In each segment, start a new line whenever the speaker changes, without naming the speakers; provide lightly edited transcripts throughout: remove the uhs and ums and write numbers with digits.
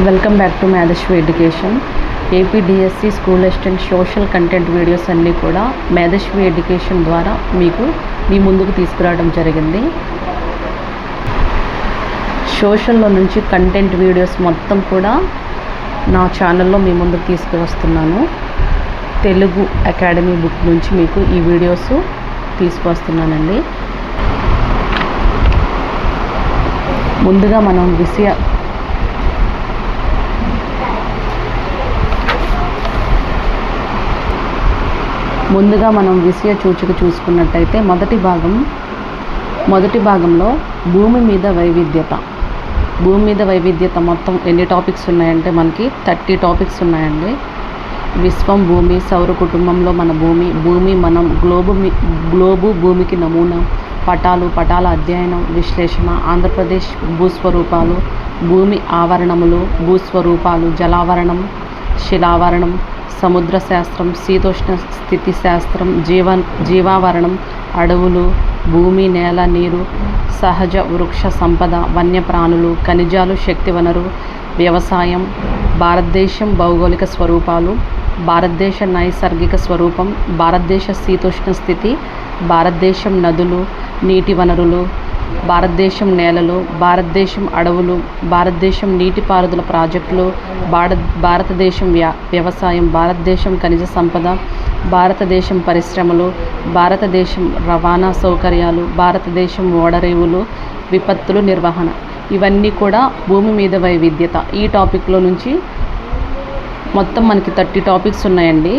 Welcome back to Medhasvi education. APDSC school assistant social content videos అన్నీ కూడా మేధశ్వి education ద్వారా మీకు మీ ముందుకు తీసుకురావడం జరిగింది. సోషల్లో నుంచి కంటెంట్ వీడియోస్ మొత్తం కూడా నా ఛానల్లో మీ ముందుకు తీసుకువస్తున్నాను. తెలుగు అకాడమీ బుక్ నుంచి మీకు ఈ వీడియోస్ తీసుకువస్తున్నానండి. ముందుగా మనం విషయ సూచిక చూసుకున్నట్టయితే మొదటి భాగంలో భూమి మీద వైవిధ్యత మొత్తం ఎన్ని టాపిక్స్ ఉన్నాయంటే మనకి 30 టాపిక్స్ ఉన్నాయండి. విశ్వం, భూమి, సౌర కుటుంబంలో మన భూమి మనం, గ్లోబు భూమికి నమూనా, పటాల అధ్యయనం విశ్లేషణ, ఆంధ్రప్రదేశ్ భూస్వరూపాలు, భూమి ఆవరణములు, భూస్వరూపాలు, జలావరణం, శిలావరణం, సముద్ర శాస్త్రం, శీతోష్ణ స్థితి శాస్త్రం, జీవావరణం, అడవులు, భూమి, నేల, నీరు, సహజ వృక్ష సంపద, వన్యప్రాణులు, ఖనిజాలు, శక్తి వనరు, వ్యవసాయం, భారతదేశం భౌగోళిక స్వరూపాలు, భారతదేశ నైసర్గిక స్వరూపం, భారతదేశ శీతోష్ణ స్థితి, భారతదేశం నదులు, నీటి వనరులు, భారతదేశం నేలలు, భారతదేశం అడవులు, భారతదేశం నీటిపారుదల ప్రాజెక్టులు, భారతదేశం వ్యవసాయం, భారతదేశం ఖనిజ సంపద, భారతదేశం పరిశ్రమలు, భారతదేశం రవాణా సౌకర్యాలు, భారతదేశం ఓడరేవులు, విపత్తులు నిర్వహణ. ఇవన్నీ కూడా భూమి మీద వైవిధ్యత ఈ టాపిక్లో నుంచి మొత్తం మనకి 30 టాపిక్స్ ఉన్నాయండి.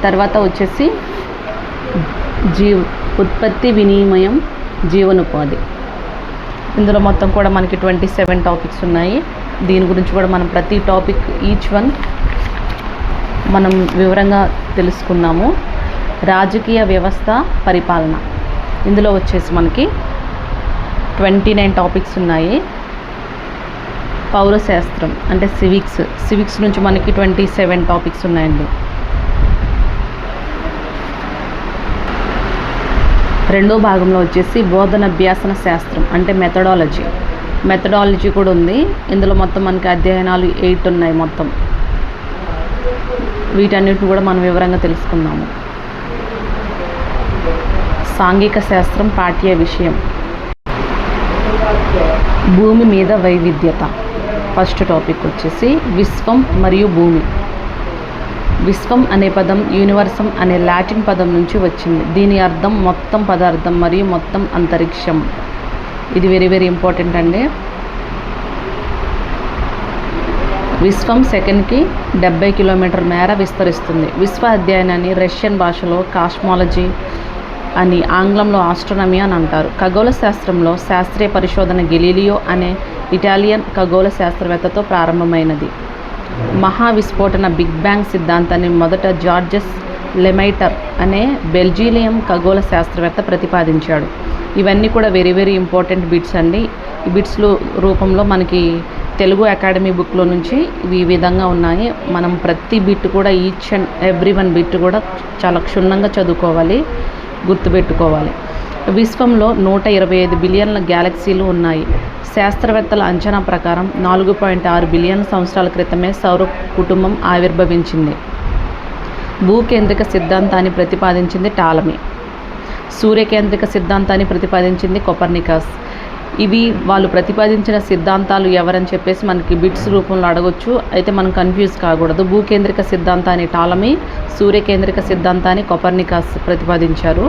తర్వాత వచ్చేసి ఉత్పత్తి, వినిమయం, జీవనోపాధి. ఇందులో మొత్తం కూడా మనకి 27 టాపిక్స్ ఉన్నాయి. దీని గురించి కూడా మనం ప్రతి టాపిక్ ఈచ్ వన్ మనం వివరంగా తెలుసుకుందాము. రాజకీయ వ్యవస్థ, పరిపాలన. ఇందులో వచ్చేసి మనకి 29 టాపిక్స్ ఉన్నాయి. పౌరశాస్త్రం అంటే సివిక్స్ నుంచి మనకి 27 టాపిక్స్ ఉన్నాయండి. రెండో భాగంలో వచ్చేసి బోధనాభ్యాసన శాస్త్రం అంటే మెథడాలజీ కూడా ఉంది. ఇందులో మొత్తం మనకి అధ్యయనాలు 8 ఉన్నాయి మొత్తం. వీటన్నిటిని కూడా మనం వివరంగా తెలుసుకుందాము. సాంఘిక శాస్త్రం పాఠ్య విషయం. భూమి మీద వైవిధ్యత. ఫస్ట్ టాపిక్ వచ్చేసి విశ్వం మరియు భూమి. విశ్వం అనే పదం యూనివర్సం అనే లాటిన్ పదం నుంచి వచ్చింది. దీని అర్థం మొత్తం పదార్థం మరియు మొత్తం అంతరిక్షం. ఇది వెరీ వెరీ ఇంపార్టెంట్ అండి. విశ్వం సెకండ్కి 70 కిలోమీటర్ మేర విస్తరిస్తుంది. విశ్వ అధ్యయనాన్ని రష్యన్ భాషలో కాస్మాలజీ అని, ఆంగ్లంలో ఆస్ట్రోనమీ అని అంటారు. ఖగోళ శాస్త్రంలో శాస్త్రీయ పరిశోధన గెలీలియో అనే ఇటాలియన్ ఖగోళ శాస్త్రవేత్తతో ప్రారంభమైనది. మహావిస్ఫోటన బిగ్ బ్యాంగ్ సిద్ధాంతాన్ని మొదట జార్జెస్ లెమైటర్ అనే బెల్జియం ఖగోళ శాస్త్రవేత్త ప్రతిపాదించాడు. ఇవన్నీ కూడా వెరీ వెరీ ఇంపార్టెంట్ బిట్స్ అండి. ఈ బిట్స్లో రూపంలో మనకి తెలుగు అకాడమీ బుక్లో నుంచి ఇవి ఈ విధంగా ఉన్నాయి. మనం ప్రతి బిట్ కూడా each and every one bit కూడా చాలా క్షుణ్ణంగా చదువుకోవాలి, గుర్తుపెట్టుకోవాలి. విశ్వంలో 125 బిలియన్ల గ్యాలక్సీలు ఉన్నాయి. శాస్త్రవేత్తల అంచనా ప్రకారం 4.6 బిలియన్ల సంవత్సరాల క్రితమే సౌర కుటుంబం ఆవిర్భవించింది. భూకేంద్రిక సిద్ధాంతాన్ని ప్రతిపాదించింది టాలమీ. సూర్యకేంద్రిక సిద్ధాంతాన్ని ప్రతిపాదించింది కోపర్నికస్. ఇవి వాళ్ళు ప్రతిపాదించిన సిద్ధాంతాలు ఎవరని చెప్పేసి మనకి బిట్స్ రూపంలో అడగొచ్చు. అయితే మనం కన్ఫ్యూజ్ కాకూడదు. భూకేంద్రిక సిద్ధాంతాన్ని టాలమీ, సూర్యకేంద్రిక సిద్ధాంతాన్ని కోపర్నికస్ ప్రతిపాదించారు.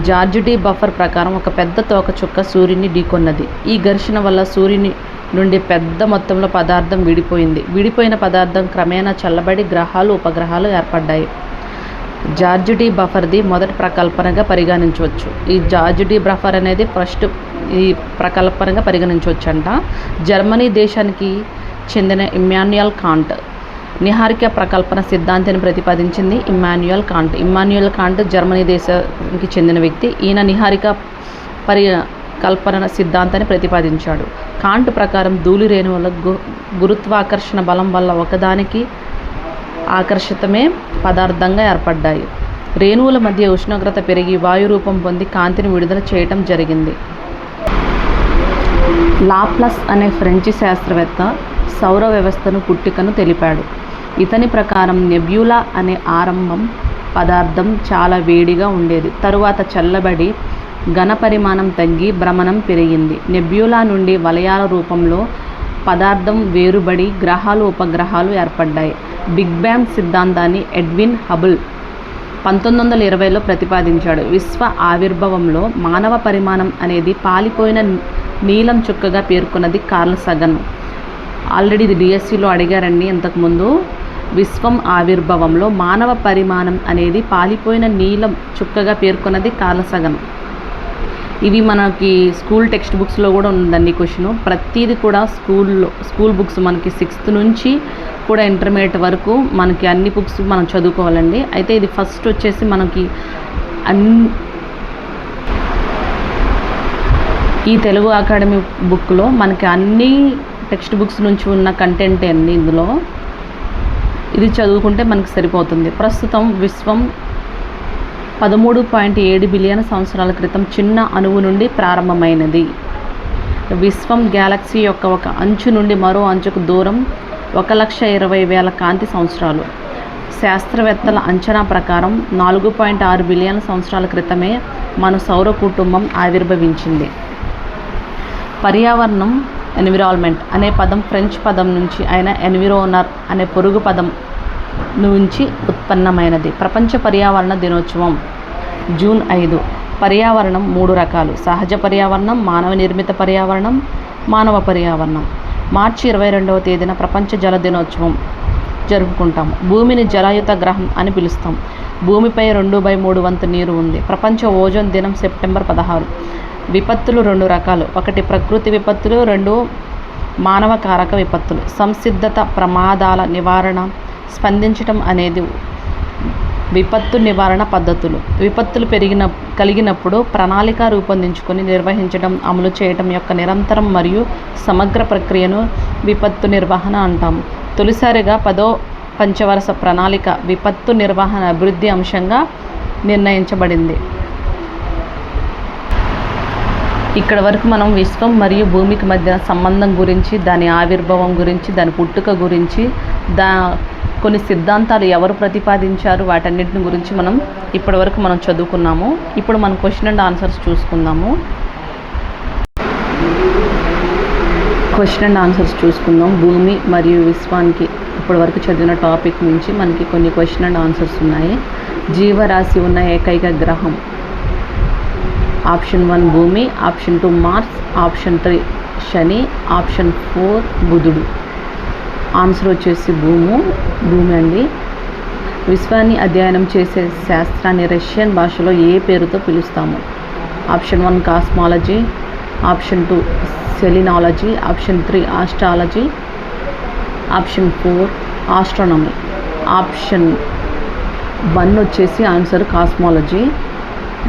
జార్జ్ డి బఫర్ ప్రకారం ఒక పెద్ద తోకచుక్క సూర్యుని ఢీకొన్నది. ఈ ఘర్షణ వల్ల సూర్యుని నుండి పెద్ద మొత్తంలో పదార్థం విడిపోయిన పదార్థం క్రమేణా చల్లబడి గ్రహాలు, ఉపగ్రహాలు ఏర్పడ్డాయి. జార్జ్ డి బఫర్ది మొదటి ప్రకల్పనగా పరిగణించవచ్చు. ఈ జార్జ్ డి బఫర్ అనేది ఫస్ట్ ఈ ప్రకల్పనగా పరిగణించవచ్చు అంట. జర్మనీ దేశానికి చెందిన ఇమ్మాన్యుయల్ కాంట్ నిహారిక ప్రకల్పన సిద్ధాంతాన్ని ప్రతిపాదించింది ఇమ్మాన్యుయల్ కాంట్ జర్మనీ దేశానికి చెందిన వ్యక్తి. ఈయన నిహారిక పరికల్పన సిద్ధాంతాన్ని ప్రతిపాదించాడు. కాంట్ ప్రకారం ధూళి రేణువుల గురుత్వాకర్షణ బలం వల్ల ఒకదానికి ఆకర్షితమే పదార్థంగా ఏర్పడ్డాయి. రేణువుల మధ్య ఉష్ణోగ్రత పెరిగి వాయు రూపం పొంది కాంతిని విడుదల చేయటం జరిగింది. లాప్లస్ అనే ఫ్రెంచి శాస్త్రవేత్త సౌర వ్యవస్థను పుట్టుకను తెలిపాడు. ఇతని ప్రకారం నెబ్యులా అనే ఆరంభం పదార్థం చాలా వేడిగా ఉండేది. తరువాత చల్లబడి ఘనపరిమాణం తగ్గి భ్రమణం పెరిగింది. నెబ్యులా నుండి వలయాల రూపంలో పదార్థం వేరుబడి గ్రహాలు ఉపగ్రహాలు ఏర్పడ్డాయి. బిగ్ బ్యాంగ్ సిద్ధాంతాన్ని ఎడ్విన్ హబుల్ 1920లో ప్రతిపాదించాడు. విశ్వ ఆవిర్భావంలో మానవ పరిమాణం అనేది పాలిపోయిన నీలం చుక్కగా పేర్కొన్నది కార్ల్ సగన్. ఆల్రెడీ ఇది డిఎస్సిలో అడిగారండి ఇంతకుముందు. విశ్వం ఆవిర్భావంలో మానవ పరిమాణం అనేది పాలిపోయిన నీలం చుక్కగా పేర్కొన్నది కార్ల్ సగన్. ఇవి మనకి స్కూల్ టెక్స్ట్ బుక్స్లో కూడా ఉందండి క్వశ్చన్. ప్రతిదీ కూడా స్కూల్ బుక్స్ మనకి 6th నుంచి కూడా ఇంటర్మీడియట్ వరకు మనకి అన్ని బుక్స్ మనం చదువుకోవాలండి. అయితే ఇది ఫస్ట్ వచ్చేసి మనకి ఈ తెలుగు అకాడమీ బుక్లో మనకి అన్ని టెక్స్ట్ బుక్స్ నుంచి ఉన్న కంటెంట్ అండి ఇందులో. ఇది చదువుకుంటే మనకి సరిపోతుంది. ప్రస్తుతం విశ్వం 13.7 బిలియన్ సంవత్సరాల క్రితం చిన్న అణువు నుండి ప్రారంభమైనది. విశ్వం గ్యాలక్సీ యొక్క ఒక అంచు నుండి మరో అంచుకు దూరం 1,20,000 కాంతి సంవత్సరాలు. శాస్త్రవేత్తల అంచనా ప్రకారం 4.6 బిలియన్ సంవత్సరాల క్రితమే మన సౌర కుటుంబం ఆవిర్భవించింది. పర్యావరణం ఎన్విరాన్మెంట్ అనే పదం ఫ్రెంచ్ పదం నుంచి అయిన ఎన్విరోనర్ అనే పొరుగు పదం నుంచి ఉత్పన్నమైనది. ప్రపంచ పర్యావరణ దినోత్సవం జూన్ 5. పర్యావరణం 3 రకాలు: సహజ పర్యావరణం, మానవ నిర్మిత పర్యావరణం, మానవ పర్యావరణం. మార్చి 22వ తేదీన ప్రపంచ జల దినోత్సవం జరుపుకుంటాం. భూమిని జలయుత గ్రహం అని పిలుస్తాం. భూమిపై 2/3 వంతు నీరు ఉంది. ప్రపంచ ఓజోన్ దినం సెప్టెంబర్ 16. విపత్తులు 2 రకాలు: 1 ప్రకృతి విపత్తులు, 2 మానవ కారక విపత్తులు. సంసిద్ధత ప్రమాదాల నివారణ స్పందించటం అనేది విపత్తు నివారణ పద్ధతులు. విపత్తులు కలిగినప్పుడు ప్రణాళిక రూపొందించుకొని నిర్వహించడం, అమలు చేయటం యొక్క నిరంతరం మరియు సమగ్ర ప్రక్రియను విపత్తు నిర్వహణ అంటాము. తొలిసారిగా 10వ పంచవరస ప్రణాళిక విపత్తు నిర్వహణ అభివృద్ధి అంశంగా నిర్ణయించబడింది. ఇక్కడ వరకు మనం విశ్వం మరియు భూమికి మధ్య సంబంధం గురించి, దాని ఆవిర్భావం గురించి, దాని పుట్టుక గురించి, కొన్ని సిద్ధాంతాలు ఎవరు ప్రతిపాదించారు వాటన్నిటిని గురించి మనం ఇప్పటివరకు మనం చదువుకున్నాము. ఇప్పుడు మనం క్వశ్చన్ అండ్ ఆన్సర్స్ చూసుకుందాము. భూమి మరియు విశ్వానికి ఇప్పటివరకు చదివిన టాపిక్ నుంచి మనకి కొన్ని క్వశ్చన్ అండ్ ఆన్సర్స్ ఉన్నాయి. జీవరాశి ఉన్న ఏకైక గ్రహం: ఆప్షన్ 1 భూమి, ఆప్షన్ 2 మార్స్, ఆప్షన్ 3 శని, ఆప్షన్ 4 బుధుడు. ఆన్సర్ వచ్చేసి భూమి అండి. విశ్వాన్ని అధ్యయనం చేసే శాస్త్రాన్ని రష్యన్ భాషలో ఏ పేరుతో పిలుస్తాము? Option 1 cosmology, option 2 selenology, option 3 astrology, option 4 astronomy. Option 1 వచ్చేసి answer cosmology.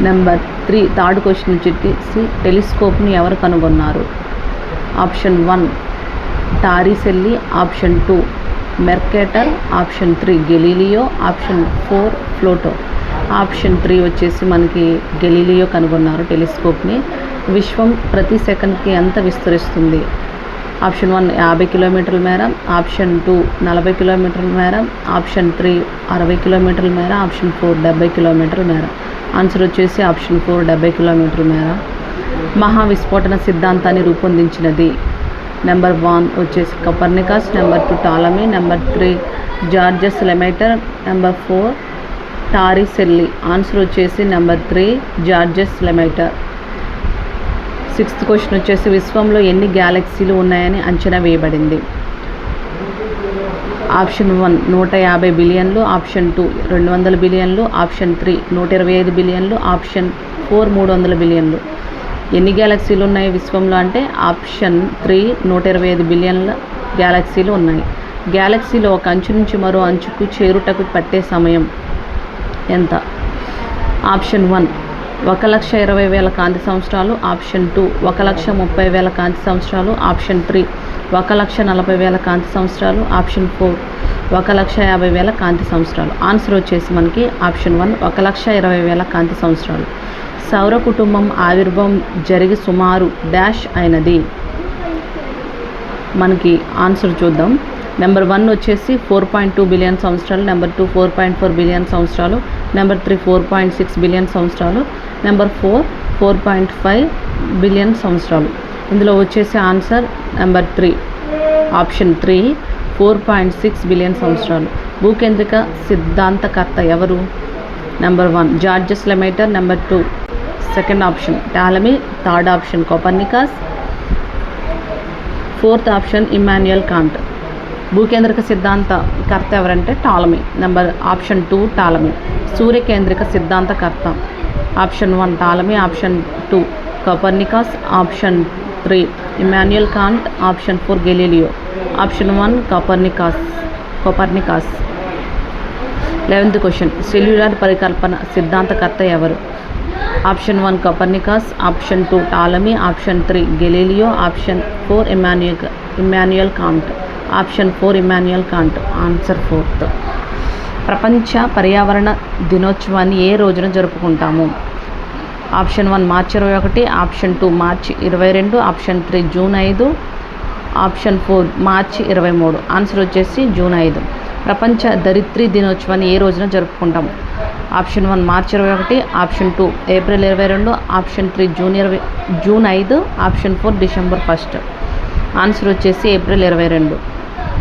Number 3 third question వచ్చేసి టెలిస్కోప్ని ఎవరు కనుగొన్నారు? Option 1 Torricelli, option 2 Mercator, option 3 Galileo, option 4 Pluto. Option 3 వచ్చేసి మనకి గెలీలియో కనుగొన్నారు టెలిస్కోప్ని. విశ్వం ప్రతి సెకండ్కి ఎంత విస్తరిస్తుంది? ఆప్షన్ 1 50 కిలోమీటర్ల మేర, ఆప్షన్ 2 40 కిలోమీటర్ల మేర, ఆప్షన్ 3 60 కిలోమీటర్ల మేర, ఆప్షన్ 4 70 కిలోమీటర్ల మేర. ఆన్సర్ వచ్చేసి ఆప్షన్ 4 70 కిలోమీటర్ల మేర. మహావిస్ఫోటన సిద్ధాంతాన్ని రూపొందించినది: నెంబర్ 1 వచ్చేసి Copernicus, number 2 Ptolemy, number 3 Georges Lemaitre, number 4 Torricelli. Answer వచ్చేసి number 3 Georges Lemaitre. 6th question వచ్చేసి విశ్వంలో ఎన్ని గ్యాలక్సీలు ఉన్నాయని అంచనా వేయబడింది? ఆప్షన్ 1 150 బిలియన్లు, ఆప్షన్ 2 200 బిలియన్లు, ఆప్షన్ 3 125 బిలియన్లు, ఆప్షన్ 4 300 బిలియన్లు. ఎన్ని గ్యాలక్సీలు ఉన్నాయి విశ్వంలో అంటే ఆప్షన్ 3 125 బిలియన్ల గ్యాలక్సీలు ఉన్నాయి. గ్యాలక్సీలో ఒక అంచు నుంచి మరో అంచుకు చేరుటకు పట్టే సమయం ఎంత? ఆప్షన్ 1 1,20,000 కాంతి సంవత్సరాలు, ఆప్షన్ 2 1,30,000 కాంతి సంవత్సరాలు, ఆప్షన్ 3 1,40,000 కాంతి సంవత్సరాలు, ఆప్షన్ 4 1,50,000 కాంతి సంవత్సరాలు. ఆన్సర్ వచ్చేసి మనకి ఆప్షన్ 1 1,20,000 కాంతి సంవత్సరాలు. సౌర కుటుంబం ఆవిర్భావం జరిగి సుమారు డాష్ అయినది. మనకి ఆన్సర్ చూద్దాం. నెంబర్ 1 వచ్చేసి 4.2 బిలియన్ సంవత్సరాలు, నెంబర్ 2 4.4 బిలియన్ సంవత్సరాలు, నెంబర్ 3 4.6 బిలియన్ సంవత్సరాలు, నెంబర్ 4 4.5 బిలియన్ సంవత్సరాలు. ఇందులో వచ్చేసి ఆన్సర్ నెంబర్ 3, ఆప్షన్ 3 4.6 బిలియన్ సంవత్సరాలు. భూకేంద్రిక సిద్ధాంతకర్త ఎవరు? Number 1 Georges Lemaitre, number 2 second option Ptolemy, third option Copernicus, fourth option Immanuel Kant. భూకేంద్రిక సిద్ధాంతకర్త ఎవరంటే టాలమీ. Number option 2 Ptolemy. సూర్యకేంద్రిక సిద్ధాంతకర్త option 1 Ptolemy, option 2 Copernicus, option 3 Immanuel Kant, option 4 Galileo. Option 1 Copernicus. 11th question cellular పరికల్పన సిద్ధాంతకర్త ఎవరు? Option 1 Copernicus, option 2 Ptolemy, option 3 Galileo, option 4 Immanuel Kant. Option 4 Immanuel Kant. Answer 4th. ప్రపంచ పర్యావరణ దినోత్సవాన్ని ఏ రోజున జరుపుకుంటాము? ఆప్షన్ 1 మార్చి 21, ఆప్షన్ 2 మార్చి 22, ఆప్షన్ 3 జూన్ 5, ఆప్షన్ 4 మార్చి 23. Answer వచ్చేసి June 5. ప్రపంచ ధరిత్రి దినోత్సవాన్ని ఏ రోజున జరుపుకుంటాం? ఆప్షన్ 1 మార్చి 21, option 2 April 22, option 3 June 5, option 4 December 1. Answer వచ్చేసి ఏప్రిల్ 22.